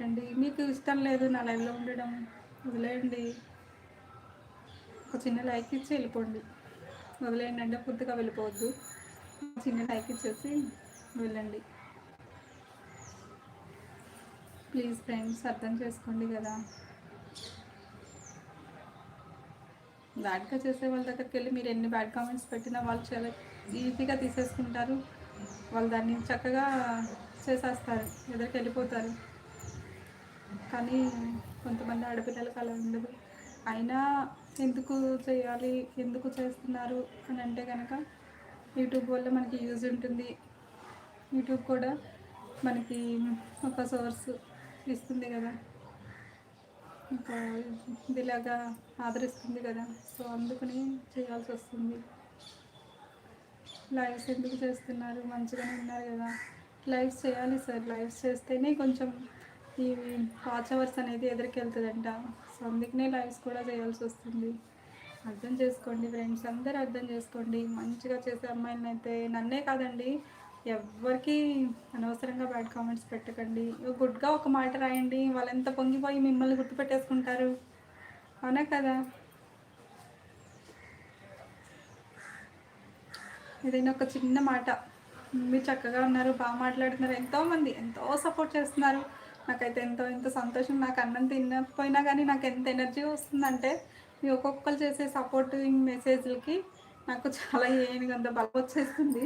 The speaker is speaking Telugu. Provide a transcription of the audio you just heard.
పెట్టండి. మీకు ఇష్టం లేదు నా లైవ్లో ఉండడం, వదిలేయండి. ఒక చిన్న లైక్ ఇచ్చి వెళ్ళిపోండి. వదిలేయండి అంటే పూర్తిగా వెళ్ళిపోవద్దు. చిన్న లైక్ ఇచ్చేసి వెళ్ళండి. ప్లీజ్ ఫ్రెండ్స్, అర్థం చేసుకోండి కదా. బ్యాడ్గా చేసే వాళ్ళ దగ్గరికి వెళ్ళి మీరు ఎన్ని బ్యాడ్ కామెంట్స్ పెట్టినా వాళ్ళు చాలా ఈజీగా తీసేసుకుంటారు. వాళ్ళు దాన్ని చక్కగా చేసేస్తారు, ఎదురుకి వెళ్ళిపోతారు. కానీ కొంతమంది ఆడపిల్లలకు అలా ఉండదు. అయినా ఎందుకు చేయాలి, ఎందుకు చేస్తున్నారు అని అంటే కనుక యూట్యూబ్ వల్ల మనకి యూజ్ ఉంటుంది. యూట్యూబ్ కూడా మనకి ఒక సోర్స్ ఇస్తుంది కదా, ఇంకా ఇదిలాగా ఆదరిస్తుంది కదా. సో అందుకని చేయాల్సి వస్తుంది. లైవ్స్ ఎందుకు చేస్తున్నారు, మంచిగానే ఉన్నారు కదా. లైవ్స్ చేయాలి సార్, లైవ్స్ చేస్తేనే కొంచెం ఈ వాచ్ అవర్స్ అనేది ఎదురుకి వెళ్తుందంట. సో అందుకనే లైవ్స్ కూడా చేయాల్సి వస్తుంది. అర్థం చేసుకోండి ఫ్రెండ్స్, అందరూ అర్థం చేసుకోండి. మంచిగా చేసే అమ్మాయిలని అయితే, నన్నే కాదండి ఎవరికి అనవసరంగా బ్యాడ్ కామెంట్స్ పెట్టకండి. గుడ్గా ఒక మాట రాయండి, వాళ్ళు ఎంత పొంగిపోయి మిమ్మల్ని గుర్తుపెట్టేసుకుంటారు. అవునా కదా. ఏదైనా ఒక చిన్న మాట, మీరు చక్కగా ఉన్నారు, బాగా మాట్లాడుతున్నారు, ఎంతోమంది ఎంతో సపోర్ట్ చేస్తున్నారు. నాకైతే ఎంతో సంతోషం. నాకు అన్నం తినకపోయినా కానీ నాకు ఎంత ఎనర్జీ వస్తుందంటే మీ ఒక్కొక్కరు చేసే సపోర్టింగ్ మెసేజ్లకి నాకు చాలా ఏనుగంత బలం వచ్చేస్తుంది.